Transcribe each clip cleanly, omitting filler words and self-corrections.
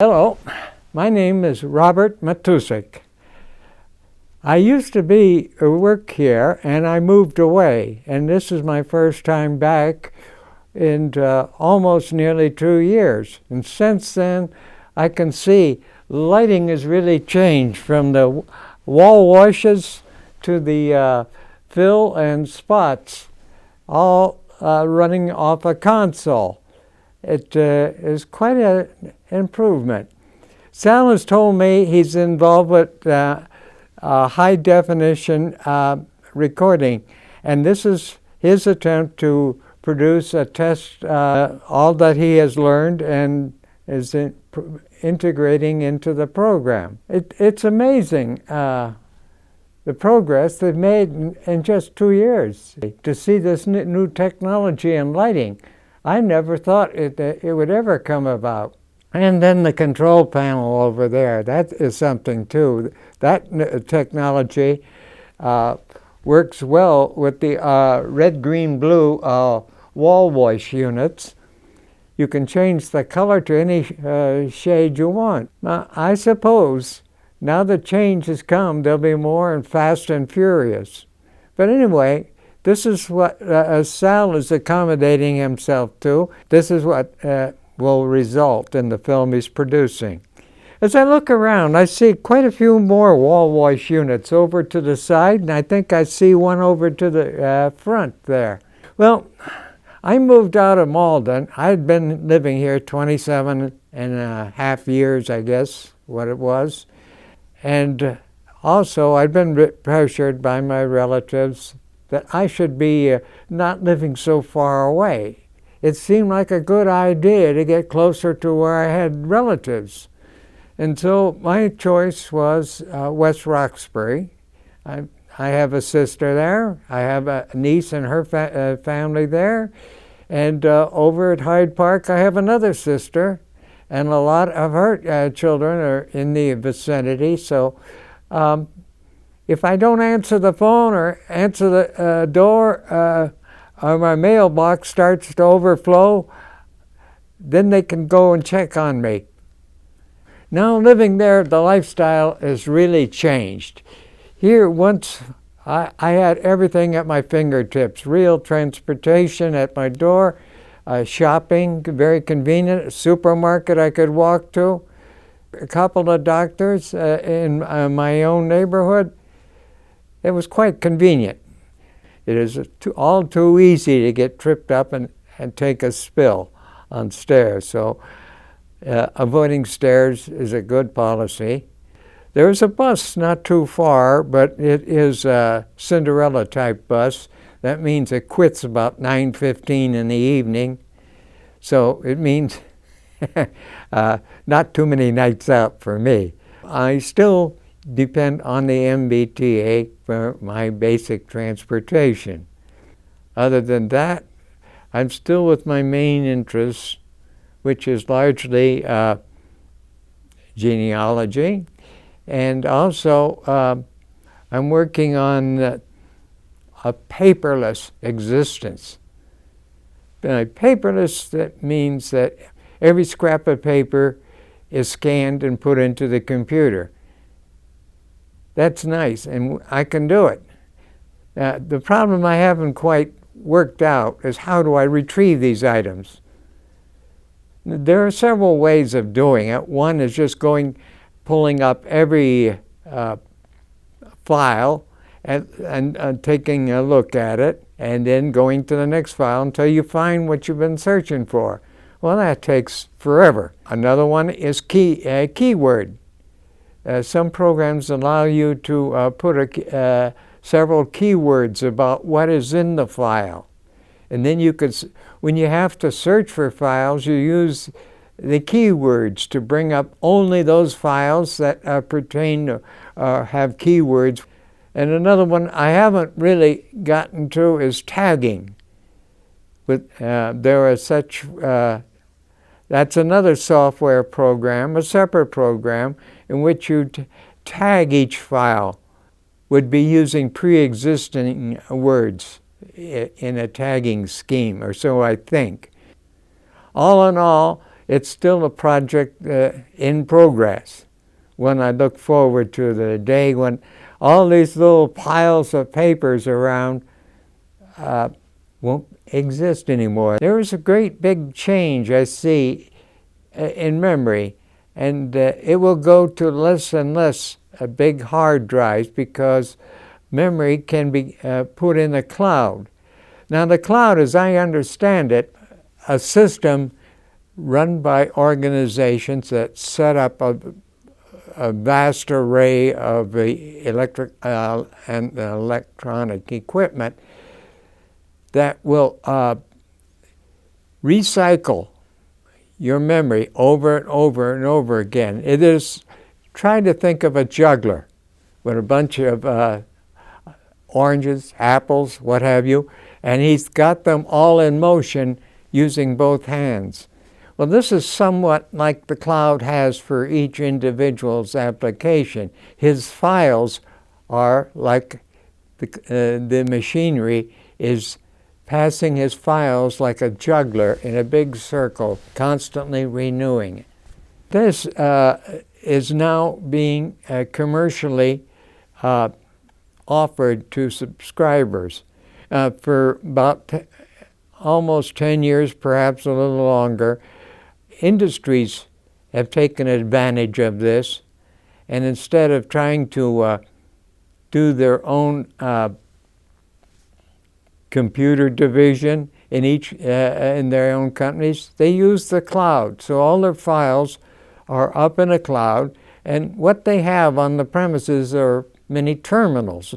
Hello, my name is Rebert Matusik. I used to work here and I moved away, and this is my first time back in almost nearly 2 years. And since then I can see lighting has really changed from the wall washes to the fill and spots, all running off a console. It is quite an improvement. Sal has told me he's involved with high definition recording, and this is his attempt to produce a test, all that he has learned and is integrating into the program. It's amazing the progress they've made in just 2 years. To see this new technology in lighting, I never thought it would ever come about. And then the control panel over there, that is something too. That technology works well with the red, green, blue wall wash units. You can change the color to any shade you want. Now, I suppose now the change has come, there'll be more and Fast and Furious. But anyway, this is what Sal is accommodating himself to. This is what will result in the film he's producing. As I look around, I see quite a few more wall wash units over to the side, and I think I see one over to the front there. Well, I moved out of Malden. I'd been living here 27 and a half years, I guess, what it was. And also, I'd been pressured by my relatives that I should be not living so far away. It seemed like a good idea to get closer to where I had relatives. And so my choice was West Roxbury. I have a sister there. I have a niece and her family there. And over at Hyde Park, I have another sister, and a lot of her children are in the vicinity. So if I don't answer the phone or answer the door, or my mailbox starts to overflow, then they can go and check on me. Now living there, the lifestyle has really changed. Here, once I had everything at my fingertips, real transportation at my door, shopping, very convenient, a supermarket I could walk to, a couple of doctors in my own neighborhood. It was quite convenient. It is all too easy to get tripped up and take a spill on stairs. So avoiding stairs is a good policy. There's a bus not too far, but it is a Cinderella type bus. That means it quits about 9:15 in the evening. So it means not too many nights out for me. I still depend on the MBTA for my basic transportation. Other than that, I'm still with my main interest, which is largely genealogy, and also I'm working on a paperless existence. Paperless, that means that every scrap of paper is scanned and put into the computer. That's nice, and I can do it. The problem I haven't quite worked out is how do I retrieve these items? There are several ways of doing it. One is just pulling up every file and taking a look at it, and then going to the next file until you find what you've been searching for. Well, that takes forever. Another one is keyword. Some programs allow you to put several keywords about what is in the file. And then you could, when you have to search for files, you use the keywords to bring up only those files that pertain to have keywords. And another one I haven't really gotten to is tagging. But there are such, that's another software program, a separate program, in which you tag each file. Would be using pre-existing words in a tagging scheme, or so I think. All in all, it's still a project in progress. When I look forward to the day when all these little piles of papers around won't exist anymore. There is a great big change I see in memory, and it will go to less and less big hard drives because memory can be put in the cloud. Now the cloud, as I understand it, a system run by organizations that set up a vast array of the electric and electronic equipment that will recycle your memory over and over and over again. It is, try to think of a juggler with a bunch of oranges, apples, what have you, and he's got them all in motion using both hands. Well, this is somewhat like the cloud has for each individual's application. His files are like the machinery is passing his files like a juggler in a big circle, constantly renewing it. This is now being commercially offered to subscribers for about almost 10 years, perhaps a little longer. Industries have taken advantage of this, and instead of trying to do their own computer division in their own companies, they use the cloud. So all their files are up in a cloud, and what they have on the premises are many terminals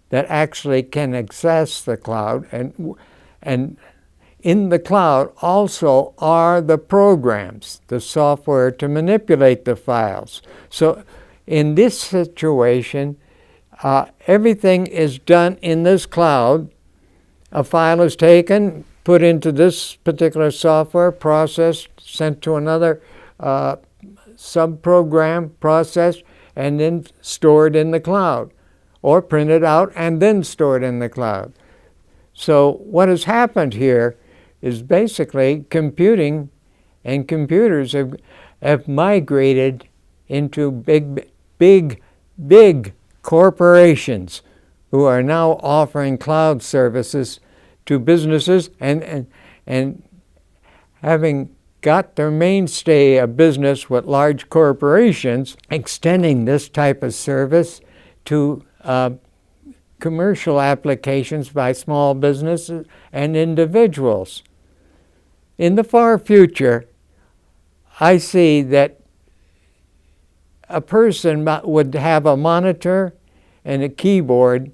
that actually can access the cloud, and in the cloud also are the programs, the software to manipulate the files. So in this situation, everything is done in this cloud. A file is taken, put into this particular software, processed, sent to another sub-program, processed, and then stored in the cloud, or printed out and then stored in the cloud. So what has happened here is basically computing and computers have migrated into big corporations who are now offering cloud services to businesses, and having got their mainstay of business with large corporations, extending this type of service to commercial applications by small businesses and individuals. In the far future, I see that a person would have a monitor and a keyboard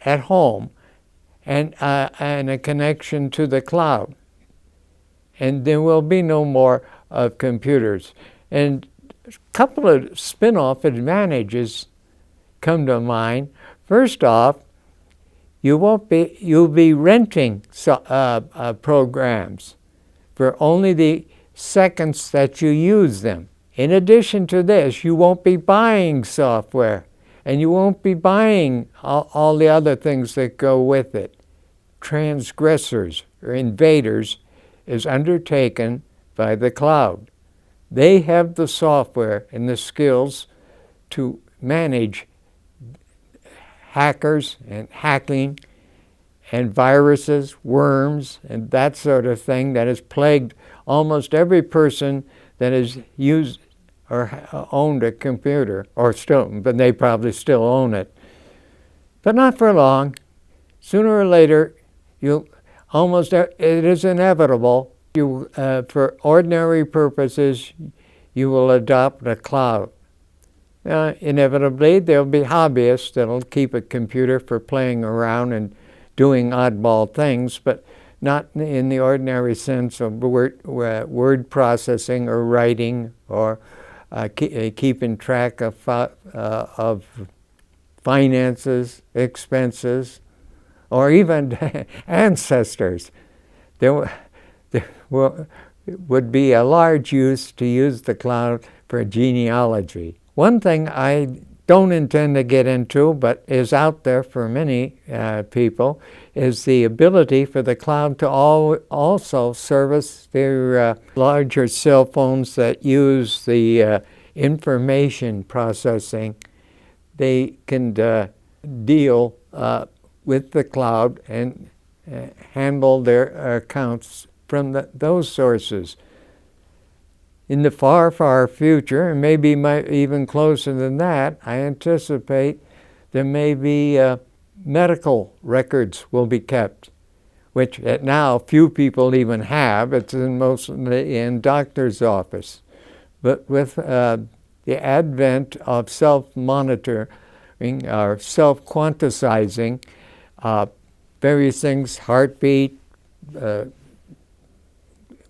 at home and a connection to the cloud. And there will be no more of computers. And a couple of spin-off advantages come to mind. First off, you'll be renting programs for only the seconds that you use them. In addition to this, you won't be buying software, and you won't be buying all the other things that go with it. Transgressors or invaders is undertaken by the cloud. They have the software and the skills to manage hackers and hacking and viruses, worms, and that sort of thing that has plagued almost every person that has used or owned a computer, or still, but they probably still own it. But not for long. Sooner or later, it is inevitable, for ordinary purposes, you will adopt the cloud. Inevitably, there'll be hobbyists that'll keep a computer for playing around and doing oddball things, but not in the ordinary sense of word processing or writing or keeping track of finances, expenses, or even ancestors. There would be a large use to use the cloud for genealogy. One thing I don't intend to get into, but is out there for many people, is the ability for the cloud to also service their larger cell phones that use the information processing. They can deal with the cloud and handle their accounts from those sources. In the far, far future, and maybe even closer than that, I anticipate there may be medical records will be kept, which now few people even have. It's mostly in doctor's office. But with the advent of self-monitoring or self-quantizing, various things, heartbeat,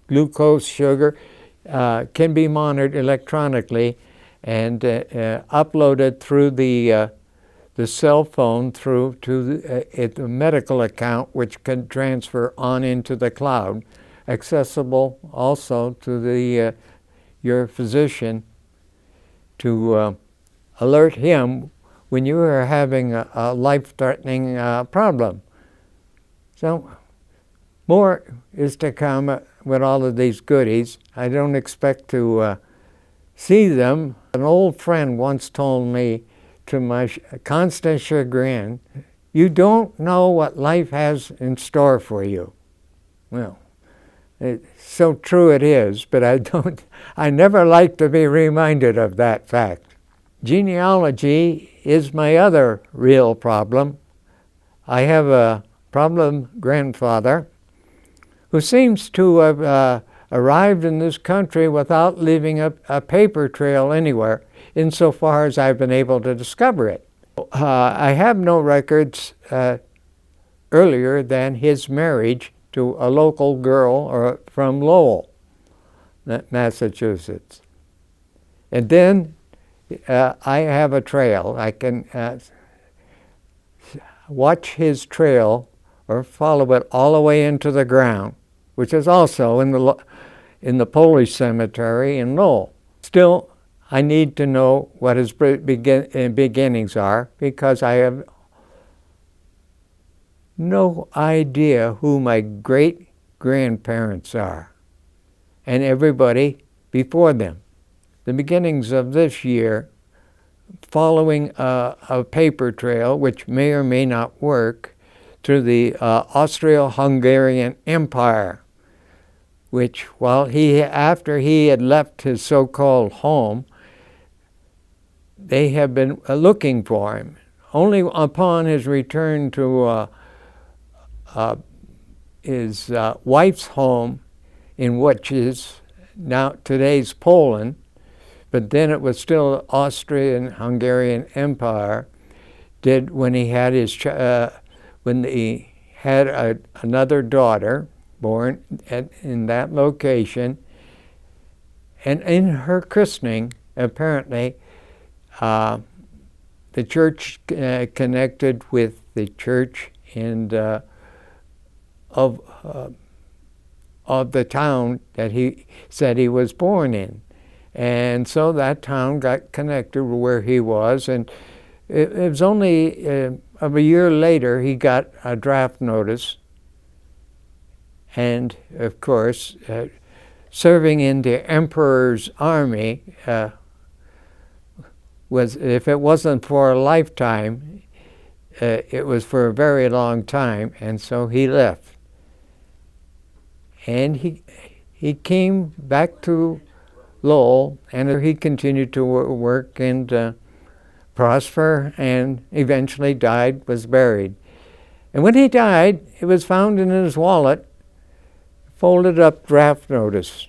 glucose, sugar, can be monitored electronically and uploaded through the cell phone through to the medical account, which can transfer on into the cloud, accessible also to the your physician to alert him when you are having a life-threatening problem. So more is to come with all of these goodies. I don't expect to see them. An old friend once told me, to my constant chagrin, "You don't know what life has in store for you." Well, so true it is, but I never like to be reminded of that fact. Genealogy is my other real problem. I have a problem grandfather who seems to have arrived in this country without leaving a paper trail anywhere, insofar as I've been able to discover it. I have no records earlier than his marriage to a local girl from Lowell, Massachusetts. And then I have a trail. I can watch his trail or follow it all the way into the ground, which is also in the Polish cemetery in Lowell. Still, I need to know what his beginnings are, because I have no idea who my great-grandparents are and everybody before them. The beginnings of this year, following a paper trail, which may or may not work, through the Austro-Hungarian Empire, which, after he had left his so-called home, they have been looking for him. Only upon his return to his wife's home, in which is now today's Poland, but then it was still Austrian-Hungarian Empire, when he had another daughter born in that location, and in her christening, apparently, the church connected with the church of the town that he said he was born in. And so that town got connected with where he was, and it was only of a year later he got a draft notice. And of course, serving in the emperor's army was, if it wasn't for a lifetime, it was for a very long time, and so he left. And he came back to Lowell, and he continued to work and prosper, and eventually died, was buried. And when he died, it was found in his wallet, folded up draft notice.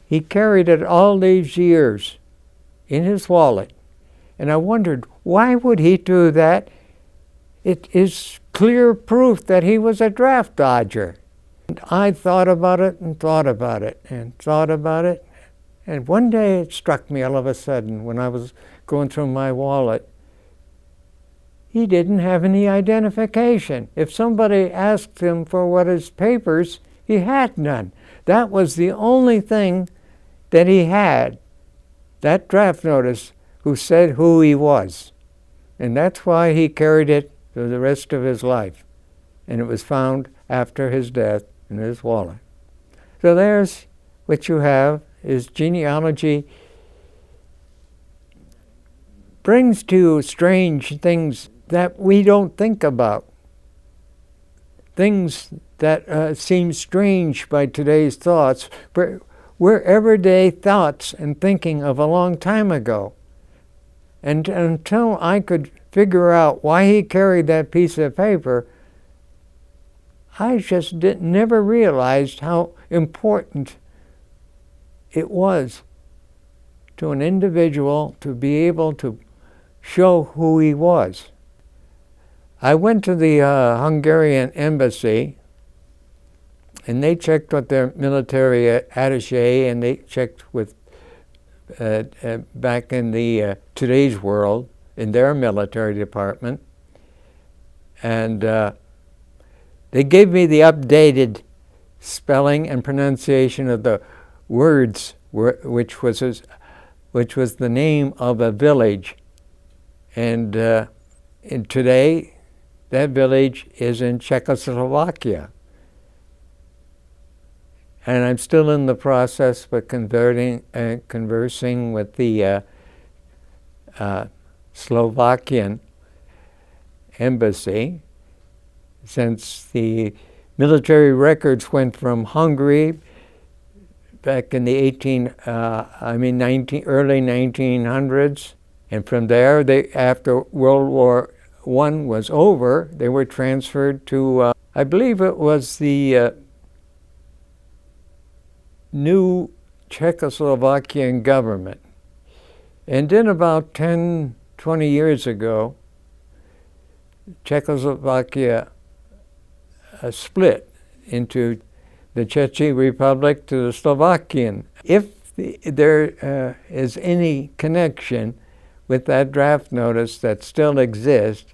He carried it all these years in his wallet. And I wondered, why would he do that? It is clear proof that he was a draft dodger. And I thought about it and thought about it and thought about it. And one day it struck me all of a sudden when I was going through my wallet. He didn't have any identification. If somebody asked him for what his papers, he had none. That was the only thing that he had, that draft notice, who said who he was. And that's why he carried it for the rest of his life. And it was found after his death in his wallet. So there's what you have, is genealogy brings to strange things that we don't think about. Things that seem strange by today's thoughts, but were everyday thoughts and thinking of a long time ago. And until I could figure out why he carried that piece of paper, I just never realized how important it was to an individual to be able to show who he was. I went to the Hungarian embassy, and they checked with their military attaché, and they checked with back in the today's world in their military department, and they gave me the updated spelling and pronunciation of the words, which was the name of a village, and today that village is in Czechoslovakia. And I'm still in the process of conversing with the Slovakian embassy, since the military records went from Hungary back in the early 1900s, and from there, after World War I was over, they were transferred to, I believe it was the new Czechoslovakian government. And then about 10, 20 years ago, Czechoslovakia split into the Czech Republic to the Slovakian. If there is any connection with that draft notice that still exists,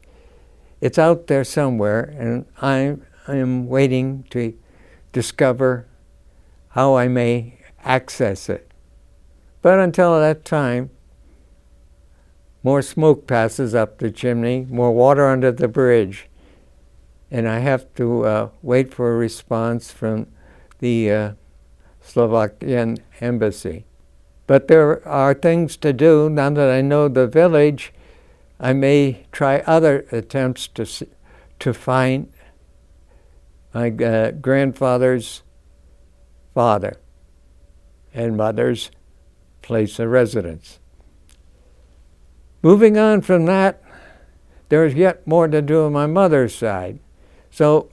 it's out there somewhere, and I am waiting to discover how I may access it. But until that time, more smoke passes up the chimney, more water under the bridge, and I have to wait for a response from the Slovakian embassy. But there are things to do. Now that I know the village, I may try other attempts to find my grandfather's father and mother's place of residence. Moving on from that, there's yet more to do on my mother's side. So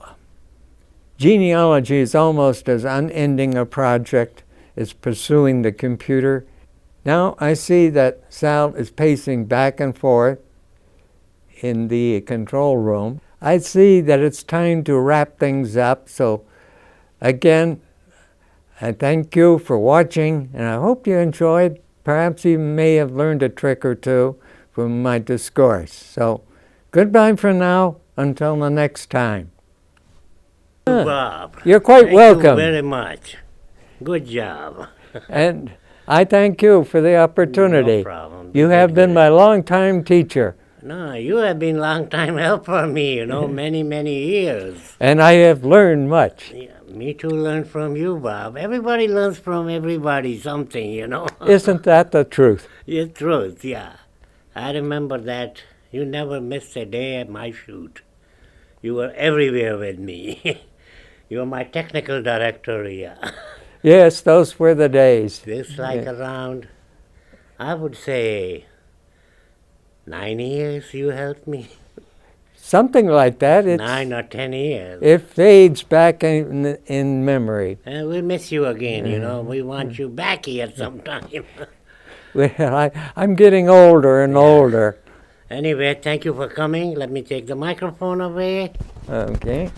genealogy is almost as unending a project as pursuing the computer. Now I see that Sal is pacing back and forth in the control room. I see that it's time to wrap things up. So again, I thank you for watching, and I hope you enjoyed. Perhaps you may have learned a trick or two from my discourse. So goodbye for now, until the next time. Bob. You're quite welcome. Thank you very much. Good job. And I thank you for the opportunity. No problem. You have been my longtime teacher. No, you have been long time help for me, many, many years. And I have learned much. Yeah, me too learned from you, Bob. Everybody learns from everybody something, Isn't that the truth? The truth, yeah. I remember that. You never missed a day at my shoot. You were everywhere with me. You were my technical director, yeah. Yes, those were the days. This around, I would say, 9 years you helped me. Something like that. 9 or 10 years. It fades back in memory. And we'll miss you again, We want you back here sometime. Well, I'm getting older and older. Anyway, thank you for coming. Let me take the microphone away. Okay.